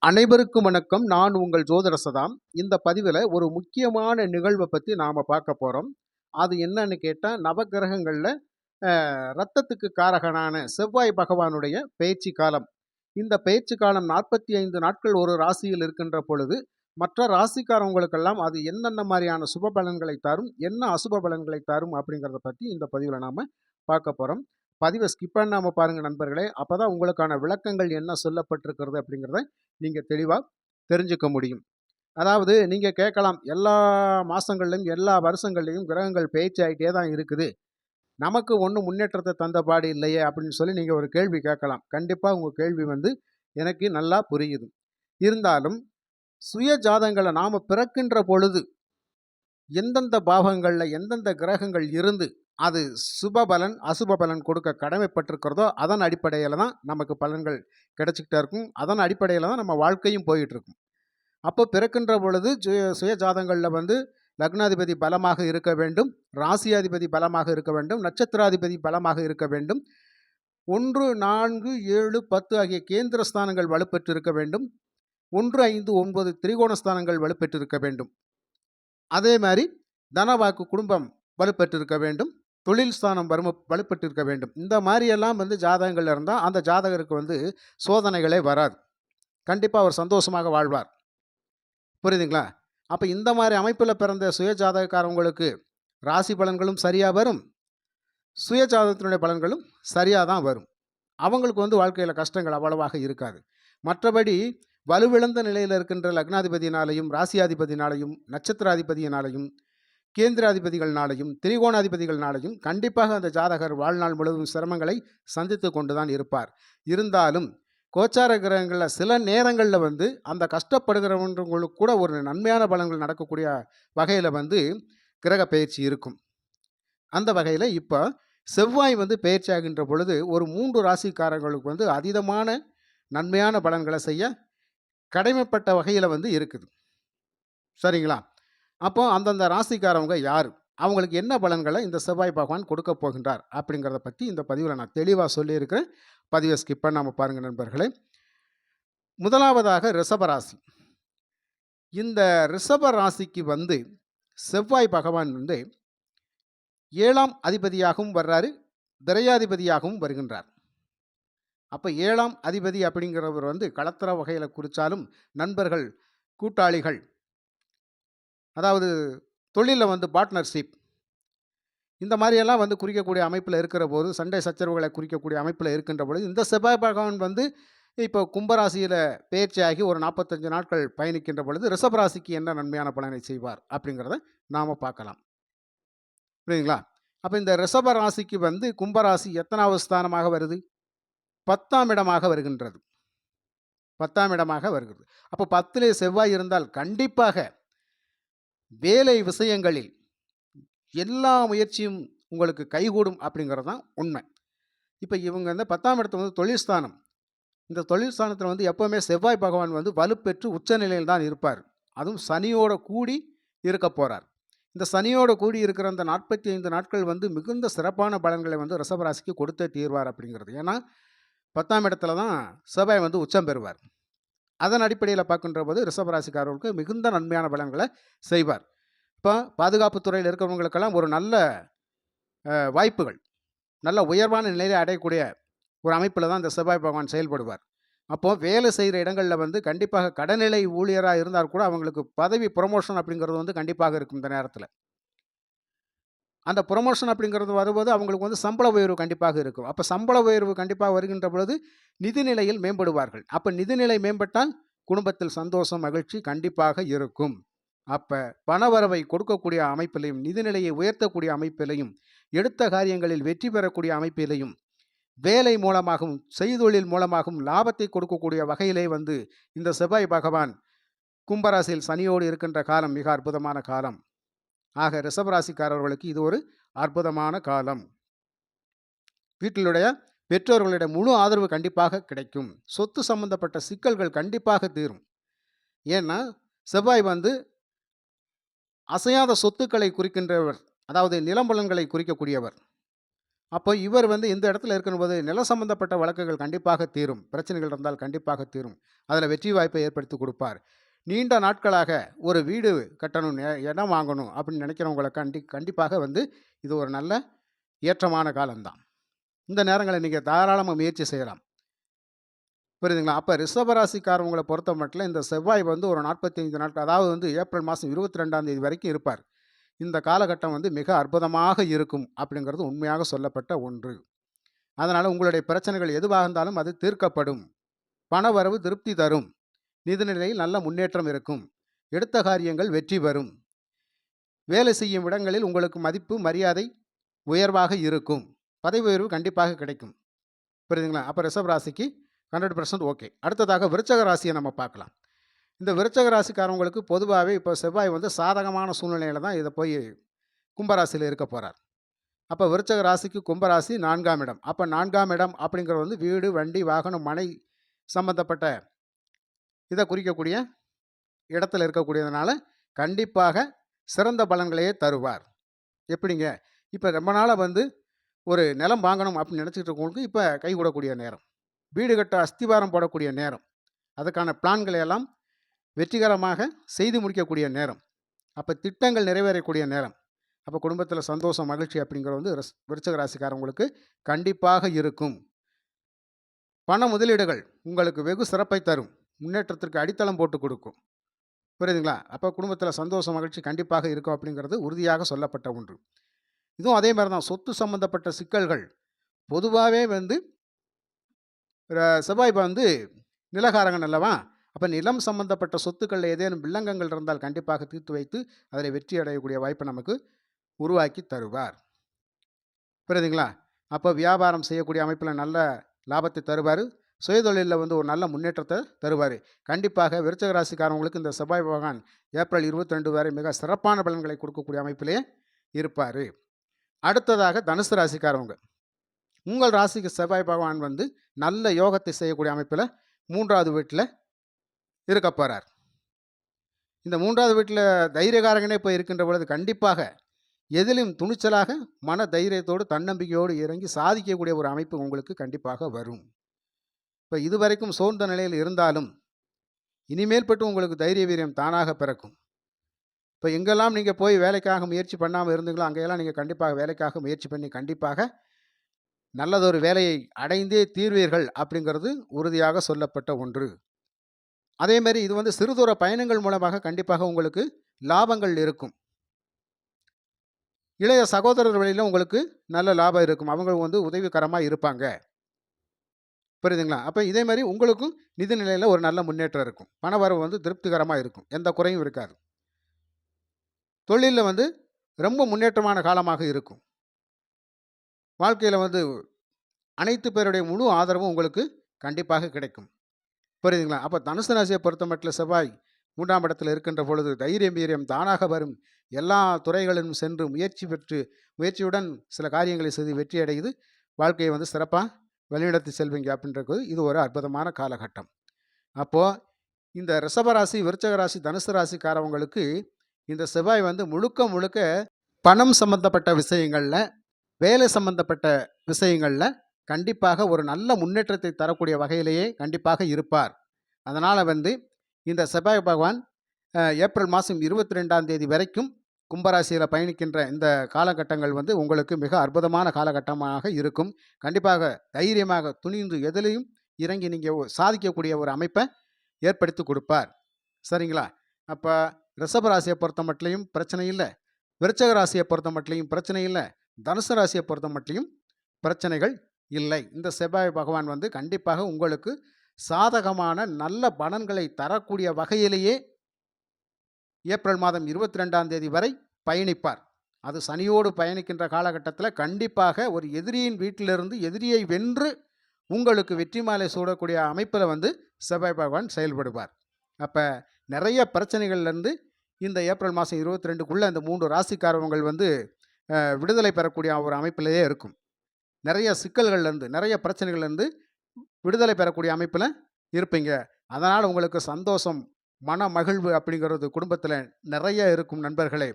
அனைவருக்கும் வணக்கம். நான் உங்கள் ஜோதிட சதாம். இந்த பதிவுல ஒரு முக்கியமான நிகழ்வ பத்தி நாம பார்க்க போறோம். அது என்னன்னு கேட்டா, நவக்கிரகங்கள்ல ரத்தத்துக்கு காரகனான செவ்வாய் பகவானுடைய பெயர்ச்சி காலம். இந்த பெயர்ச்சி காலம் 45 நாட்கள் ஒரு ராசியில் இருக்கின்ற பொழுது, மற்ற ராசிக்காரவங்களுக்கெல்லாம் அது என்னென்ன மாரியான சுப பலன்களை தரும், என்ன அசுப பலன்களை தரும் அப்படிங்கிறத பத்தி இந்த பதிவுல நாம பார்க்க போறோம். பதிவ ஸ்கிப் பண்ணாம பாருங்க நண்பர்களே. அப்பதான் உங்களுக்கான விளக்கங்கள் என்ன சொல்லப்பட்டிருக்கிறது அப்படிங்கிறத நீங்க தெளிவா தெரிஞ்சுக்க முடியும். அதாவது நீங்க கேட்கலாம், எல்லா மாசங்கள்லயும், எல்லா வருஷங்கள்லயும் கிரகங்கள் பெயர்ச்சி ஆயிட்டே தான் இருக்குது. நமக்கு ஒண்ணும் முன்னேற்றத்த தந்தபாடு இல்லையே அப்படின்னு சொல்லி நீங்க ஒரு கேள்வி கேட்கலாம். கண்டிப்பா உங்க கேள்வி எனக்கு நல்லா புரியுது. இருந்தாலும் சுய ஜாதகங்கள நாம பிறக்கின்ற பொழுது எந்தெந்த பாவங்கள்ல எந்தெந்த கிரகங்கள் இருந்து அது சுப பலன், அசுப பலன் கொடுக்க கடமைப்பட்டிருக்கிறதோ, அதன் அடிப்படையில தான் நமக்கு பலன்கள் கிடைச்சுக்கிட்டே இருக்கும். அதன் அடிப்படையில தான் நம்ம வாழ்க்கையும் போயிட்டுருக்கும். அப்போ பிறக்கின்ற பொழுது சுய ஜாதகங்கள்ல லக்னாதிபதி பலமாக இருக்க வேண்டும், ராசியாதிபதி பலமாக இருக்க வேண்டும், நட்சத்திராதிபதி பலமாக இருக்க வேண்டும். 1, 4, 7, 10 ஆகிய கேந்திர ஸ்தானங்கள் வலுப்பெற்றிருக்க வேண்டும். 1, 5, 9 திரிகோண ஸ்தானங்கள் வலுப்பெற்றிருக்க வேண்டும். அதே மாதிரி தனவாக்கு குடும்பம் வலுப்பெற்றிருக்க வேண்டும், தொழில் ஸ்தானம் வலுப்பெற்றிருக்க வேண்டும். இந்த மாதிரியெல்லாம் ஜாதகங்கள் இருந்தால் அந்த ஜாதகருக்கு சோதனைகளே வராது. கண்டிப்பாக அவர் சந்தோஷமாக வாழ்வார். புரியுதுங்களா? அப்போ இந்த மாதிரி அமைப்பில் பிறந்த சுய ஜாதகக்காரவங்களுக்கு ராசி பலன்களும் சரியாக வரும், சுய ஜாதகத்தினுடைய பலன்களும் சரியாக தான் வரும். அவங்களுக்கு வாழ்க்கையில் கஷ்டங்கள் அவ்வளவாக இருக்காது. மற்றபடி வலுவிழந்த நிலையில் இருக்கின்ற லக்னாதிபதியினாலையும், ராசியாதிபதியினாலையும், நட்சத்திராதிபதியினாலையும், கேந்திராதிபதிகள்னாலையும், திரிகோணாதிபதிகள்னாலையும் கண்டிப்பாக அந்த ஜாதகர் வாழ்நாள் முழுவதும் சிரமங்களை சந்தித்து கொண்டுதான் இருப்பார். இருந்தாலும் கோச்சார கிரகங்களில் சில நேரங்களில் அந்த கஷ்டப்படுகிறவங்களுக்கு கூட ஒரு நன்மையான பலன்கள் நடக்கக்கூடிய வகையில் கிரக பயிற்சி இருக்கும். அந்த வகையில் இப்போ செவ்வாய் பயிற்சி ஆகின்ற பொழுது ஒரு 3 ராசிக்காரர்களுக்கு அதீதமான நன்மையான பலன்களை செய்ய கடமைப்பட்ட வகையில் இருக்குது. சரிங்களா? அப்போ அந்தந்த ராசிக்காரவங்க யார், அவங்களுக்கு என்ன பலன்களை இந்த செவ்வாய் பகவான் கொடுக்க போகின்றார் அப்படிங்கிறத பற்றி இந்த பதிவில் நான் தெளிவாக சொல்லியிருக்கிறேன். பதிவை ஸ்கிப் பண்ணாமல் பாருங்கள் நண்பர்களே. முதலாவதாக ரிஷபராசி. இந்த ரிஷப ராசிக்கு செவ்வாய் பகவான் 7ஆம் அதிபதியாகவும் வர்றாரு, திரையாதிபதியாகவும் வருகின்றார். அப்போ 7ஆம் அதிபதி அப்படிங்கிறவர் களத்திர வகையில் குறித்தாலும் நண்பர்கள், கூட்டாளிகள், அதாவது தொழிலில் பார்ட்னர்ஷிப், இந்த மாதிரியெல்லாம் குறிக்கக்கூடிய அமைப்பில் இருக்கிற போது, சண்டை சச்சரவுகளை குறிக்கக்கூடிய அமைப்பில் இருக்கின்ற பொழுது இந்த செவ்வாய் பகவான் இப்போ கும்பராசியில் பெயர்ச்சியாகி ஒரு 45 நாட்கள் பயணிக்கின்ற பொழுது ரிஷபராசிக்கு என்ன நன்மையான பலனை செய்வார் அப்படிங்கிறத நாம் பார்க்கலாம். புரியுதுங்களா? அப்போ இந்த ரிஷப ராசிக்கு கும்பராசி எத்தனாவது ஸ்தானமாக வருது? 10ஆம் இடமாக வருகின்றது. 10ஆம் இடமாக வருகிறது. அப்போ 10லே செவ்வாய் இருந்தால் கண்டிப்பாக வேலை விஷயங்களில் எல்லா முயற்சியும் உங்களுக்கு கைகூடும் அப்படிங்கிறது தான் உண்மை. இப்போ இவங்க 10ஆம் இடத்துல தொழில் ஸ்தானம். இந்த தொழில் ஸ்தானத்தில் எப்போவுமே செவ்வாய் பகவான் வலுப்பெற்று உச்சநிலையில் தான் இருப்பார். அதுவும் சனியோட கூடி இருக்க போகிறார். இந்த சனியோட கூடி இருக்கிற அந்த 45 நாட்கள் மிகுந்த சிறப்பான பலன்களை ரிஷபராசிக்கு கொடுத்தே தீர்வார் அப்படிங்கிறது. ஏன்னா 10ஆம் இடத்துல தான் செவ்வாய் உச்சம் பெறுவார். அதன் அடிப்படையில் பார்க்கின்ற போது ரிஷபராசிக்காரர்களுக்கு மிகுந்த நன்மையான பலன்களை செய்வார். இப்போ பாதுகாப்பு துறையில் இருக்கிறவங்களுக்கெல்லாம் ஒரு நல்ல வாய்ப்புகள், நல்ல உயர்வான நிலையை அடையக்கூடிய ஒரு அமைப்பில் தான் இந்த செவ்வாய் பகவான் செயல்படுவார். அப்போது வேலை செய்கிற இடங்களில் கண்டிப்பாக கடைநிலை ஊழியராக இருந்தால் கூட அவங்களுக்கு பதவி ப்ரொமோஷன் அப்படிங்கிறது கண்டிப்பாக இருக்கும். இந்த நேரத்தில் அந்த ப்ரொமோஷன் அப்படிங்கிறது வரும்போது அவங்களுக்கு சம்பள உயர்வு கண்டிப்பாக இருக்கும். அப்போ சம்பள உயர்வு கண்டிப்பாக வருகின்ற பொழுது நிதிநிலையில் மேம்படுவார்கள். அப்போ நிதிநிலை மேம்பட்டால் குடும்பத்தில் சந்தோஷம், மகிழ்ச்சி கண்டிப்பாக இருக்கும். அப்போ பணவரவை கொடுக்கக்கூடிய அமைப்பிலையும், நிதிநிலையை உயர்த்தக்கூடிய அமைப்பிலையும், எடுத்த காரியங்களில் வெற்றி பெறக்கூடிய அமைப்பிலையும், வேலை மூலமாகவும் செய்தொழில் மூலமாகவும் லாபத்தை கொடுக்கக்கூடிய வகையிலே இந்த செவ்வாய் பகவான் கும்பராசியில் சனியோடு இருக்கின்ற காலம் மிக அற்புதமான காலம். ஆக ரிஷபராசிக்காரர்களுக்கு இது ஒரு அற்புதமான காலம். வீட்டிலுடைய பெற்றோர்களுடைய முழு ஆதரவு கண்டிப்பாக கிடைக்கும். சொத்து சம்பந்தப்பட்ட சிக்கல்கள் கண்டிப்பாக தீரும். ஏன்னா செவ்வாய் அசையாத சொத்துக்களை குறிக்கின்றவர், அதாவது நிலம்பலன்களை குறிக்கக்கூடியவர். அப்போ இவர் வந்து இந்த இடத்துல இருக்கும்போது நிலம் சம்பந்தப்பட்ட வழக்குகள் கண்டிப்பாக தீரும். பிரச்சனைகள் இருந்தால் கண்டிப்பாக தீரும். அதில வெற்றி வாய்ப்பை ஏற்படுத்தி குடுப்பார். நீண்ட நாட்களாக ஒரு வீடு கட்டணும், இடம் வாங்கணும் அப்படின்னு நினைக்கிறவங்கள கண்டிப்பாக வந்து இது ஒரு நல்ல ஏற்றமான காலம் தான். இந்த நேரங்கள்ல நீங்க தாராளமா முயற்சி செய்யலாம். புரியுதுங்களா? அப்ப ரிஷப ராசிக்காரவங்கள பொறுத்தமட்டில இந்த செவ்வாய் வந்து ஒரு 45 நாட்கள், அதாவது வந்து ஏப்ரல் மாசம் 22ஆம் தேதி வரைக்கும் இருப்பார். இந்த காலகட்டம் வந்து மிக அற்புதமாக இருக்கும் அப்படிங்கிறது உண்மையாக சொல்லப்பட்ட ஒன்று. அதனால உங்களுடைய பிரச்சனைகள் எதுவாக இருந்தாலும் அது தீர்க்கப்படும். பணவரவு திருப்தி தரும். நிதிநிலையில் நல்ல முன்னேற்றம் இருக்கும். எடுத்த காரியங்கள் வெற்றி பெறும். வேலை செய்யும் இடங்களில் உங்களுக்கு மதிப்பு, மரியாதை உயர்வாக இருக்கும். பதவி உயர்வு கண்டிப்பாக கிடைக்கும். புரியுதுங்களா? அப்ப ரிஷப ராசிக்கு 100% ஓகே. அடுத்ததாக விருச்சக ராசிய நம்ம பார்க்கலாம். இந்த விருச்சக ராசிக்காரவங்களுக்கு பொதுவாவே இப்ப செவ்வாய் வந்து சாதகமான சூழ்நிலையில தான் இத போய் கும்பராசியில இருக்க போறார். அப்ப விருச்சக ராசிக்கு கும்பராசி 4ஆம் இடம். அப்ப 4ஆம் இடம் அப்படிங்கிறது வந்து வீடு, வண்டி, வாகனம், மனை சம்பந்தப்பட்ட இத குறிக்கக்கூடிய இடத்துல இருக்கக்கூடியதுனால, கண்டிப்பாக சிறந்த பலன்களையே தருவார். எப்படிங்க? இப்ப ரொம்ப நாளா வந்து ஒரு நிலம் வாங்கணும் அப்படின்னு நினைச்சுட்டு இருக்கவங்களுக்கு இப்ப கைகூடக்கூடிய நேரம். வீடு கட்ட அஸ்திவாரம் போடக்கூடிய நேரம். அதுக்கான பிளான்களை எல்லாம் வெற்றிகரமாக செய்து முடிக்கக்கூடிய நேரம். அப்ப திட்டங்கள் நிறைவேறக்கூடிய நேரம். அப்ப குடும்பத்தில சந்தோஷம், மகிழ்ச்சி அப்படிங்கிறது வந்து விருச்சிக ராசிக்காரவங்களுக்கு கண்டிப்பாக இருக்கும். பண முதலீடுகள் உங்களுக்கு வெகு சிறப்பை தரும். முன்னேற்றத்திற்கு அடித்தளம் போட்டு கொடுக்கும். புரியுதுங்களா? அப்ப குடும்பத்தில சந்தோஷம், மகிழ்ச்சி கண்டிப்பாக இருக்கும் அப்படிங்கிறது உறுதியாக சொல்லப்பட்ட ஒன்று. இதுவும் அதே மாரி தான். சொத்து சம்பந்தப்பட்ட சிக்கல்கள் பொதுவாவே வந்து செவ்வாய் வந்து நிலகாரகன் அல்லவா? அப்ப நிலம் சம்பந்தப்பட்ட சொத்துக்கள்ல ஏதேனும் வில்லங்கங்கள் இருந்தால் கண்டிப்பாக தீர்த்து வைத்து, அதில வெற்றி அடையக்கூடிய வாய்ப்பை நமக்கு உருவாக்கி தருவார். புரியுதுங்களா? அப்ப வியாபாரம் செய்யக்கூடிய அமைப்பில நல்ல லாபத்தை தருவாரு. சுயதொழில்ல வந்து ஒரு நல்ல முன்னேற்றத்த தருவாரு. கண்டிப்பாக விருச்சிக ராசிக்காரவங்களுக்கு இந்த செவ்வாய் பகவான் ஏப்ரல் 22 வரை மிக சிறப்பான பலன்களை கொடுக்கக்கூடிய அமைப்பிலே இருப்பாரு. அடுத்ததாக தனுசு ராசிக்காரவங்க. உங்கள் ராசிக்கு செவ்வாய் பகவான் வந்து நல்ல யோகத்தை செய்யக்கூடிய அமைப்பில 3வது வீட்ல இருக்கப் போறார். இந்த 3வது வீட்ல தைரியகாரகனே போய் இருக்கின்ற பொழுது கண்டிப்பாக எதிலும் துணிச்சலாக, மன தைரியத்தோடு, தன்னம்பிக்கையோடு இறங்கி சாதிக்கக்கூடிய ஒரு அமைப்பு உங்களுக்கு கண்டிப்பாக வரும். இப்ப இதுவரைக்கும் சோர்ந்த நிலையில் இருந்தாலும், இனிமேல் பட்டு உங்களுக்கு தைரிய வீரியம் தானாக பிறக்கும். இப்ப எங்கெல்லாம் நீங்க போய் வேலைக்காக முயற்சி பண்ணாம இருந்தீங்களோ, அங்கெல்லாம் நீங்க கண்டிப்பாக வேலைக்காக முயற்சி பண்ணி கண்டிப்பாக நல்லதொரு வேலையை அடைந்தே தீர்வீர்கள் அப்படிங்கிறது உறுதியாக சொல்லப்பட்ட ஒன்று. அதேமாரி இது வந்து சிறுதூர பயணங்கள் மூலமாக கண்டிப்பாக உங்களுக்கு லாபங்கள் இருக்கும். இளைய சகோதரர் வழியில உங்களுக்கு நல்ல லாபம் இருக்கும். அவங்க வந்து உதவிகரமா இருப்பாங்க. புரியுதுங்களா? அப்ப இதே மாரி உங்களுக்கும் நிதி நிலையில ஒரு நல்ல முன்னேற்றம் இருக்கும். பணவரவு வந்து திருப்திகரமா இருக்கும். எந்த குறையும் இருக்காது. தொழில்ல வந்து ரொம்ப முன்னேற்றமான காலமாக இருக்கும். வாழ்க்கையில வந்து அனைத்து பேருடைய முழு ஆதரவும் உங்களுக்கு கண்டிப்பாக கிடைக்கும். புரியுதுங்களா? அப்ப தனுசு ராசியை பொறுத்தமட்டில செவ்வாய் 3ஆம் இடத்துல இருக்கின்ற பொழுது தைரியம், வீரியம் தானாக வரும். எல்லா துறைகளிலும் சென்று முயற்சி பெற்று, முயற்சியுடன் சில காரியங்களை செய்து வெற்றி அடையுது. வாழ்க்கையை வந்து சிறப்பா வழிநடத்தி செல்வீங்க அப்படின்றது இது ஒரு அற்புதமான காலகட்டம். அப்போ இந்த ரிஷப ராசி, விருச்சிக ராசி, தனுசு ராசிக்காரவங்களுக்கு இந்த செவ்வாய் வந்து முழுக்க முழுக்க பணம் சம்பந்தப்பட்ட விஷயங்கள்ல, வேலை சம்பந்தப்பட்ட விஷயங்கள்ல கண்டிப்பாக ஒரு நல்ல முன்னேற்றத்தை தரக்கூடிய வகையிலேயே கண்டிப்பாக இருப்பார். அதனால வந்து இந்த செவ்வாய் பகவான் ஏப்ரல் மாதம் 22ஆம் தேதி வரைக்கும் கும்பராசியில பயணிக்கின்ற இந்த காலகட்டங்கள் வந்து உங்களுக்கு மிக அற்புதமான காலகட்டமாக இருக்கும். கண்டிப்பாக தைரியமாக துணிந்து எதிலயும் இறங்கி நீங்க சாதிக்கக்கூடிய ஒரு அமைப்பை ஏற்படுத்தி கொடுப்பார். சரிங்களா? அப்ப ரிஷப ராசியை பொறுத்தமட்டிலும் பிரச்சனை இல்ல. விருச்சிக ராசியை பொறுத்தமட்டிலும் பிரச்சனை இல்ல. தனுசு ராசியை பொறுத்தமட்டிலும் பிரச்சனைகள் இல்லை. இந்த செவ்வாய் பகவான் வந்து கண்டிப்பாக உங்களுக்கு சாதகமான நல்ல பலன்களை தரக்கூடிய வகையிலேயே ஏப்ரல் மாதம் 22ஆம் தேதி வரை பயணிப்பார். அது சனியோடு பயணிக்கின்ற காலகட்டத்தில கண்டிப்பாக ஒரு எதிரியின் வீட்டிலிருந்து எதிரியை வென்று உங்களுக்கு வெற்றி மாலை சூடக்கூடிய அமைப்பில வந்து செவ்வாய் பகவான் செயல்படுவார். அப்ப நெறைய பிரச்சனைகள்லேருந்து இந்த ஏப்ரல் மாதம் 22க்குள்ள இந்த 3 ராசிக்காரவங்கள் வந்து விடுதலை பெறக்கூடிய ஒரு அமைப்பிலேயே இருக்கும். நெறைய சிக்கல்கள்லேருந்து, நெறைய பிரச்சனைகள்லேருந்து விடுதலை பெறக்கூடிய அமைப்பில இருப்பீங்க. அதனால உங்களுக்கு சந்தோஷம், மன மகிழ்வு அப்படிங்கிறது குடும்பத்தில நெறைய இருக்கும் நண்பர்களே.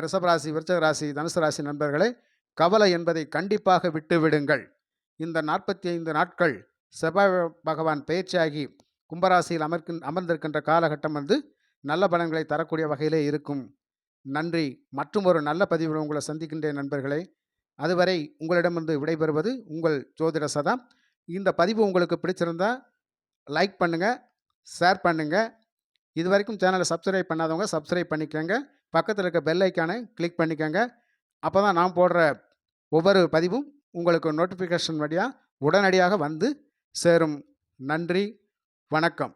ரிஷப ராசி, விருச்சிக ராசி, தனுசு ராசி நண்பர்களே, கவலை என்பதை கண்டிப்பாக விட்டுவிடுங்கள். இந்த 45 நாட்கள் செவ்வாய் பகவான் பெயர்ச்சியாகி கும்பராசியில் அமர்ந்திருக்கின்ற காலகட்டம் நல்ல பலன்களை தரக்கூடிய வகையிலே இருக்கும். நன்றி. மற்றும் ஒரு நல்ல பதிவில் உங்களை சந்திக்கின்றேன் நண்பர்களே. அதுவரை உங்களிடமிருந்து விடைபெறுவது உங்கள் ஜோதிட சதா. இந்த பதிவு உங்களுக்கு பிடிச்சிருந்தா லைக் பண்ணுங்க, ஷேர் பண்ணுங்க. இதுவரைக்கும் சேனலை சப்ஸ்கிரைப் பண்ணாதவங்க சப்ஸ்கிரைப் பண்ணிக்கோங்க. பக்கத்தில் இருக்க பெல் ஐக்கானை கிளிக் பண்ணிக்கோங்க. அப்போ தான் நான் போடுற ஒவ்வொரு பதிவும் உங்களுக்கு நோட்டிஃபிகேஷன் வழியாக உடனடியாக வந்து சேரும். நன்றி, வணக்கம்.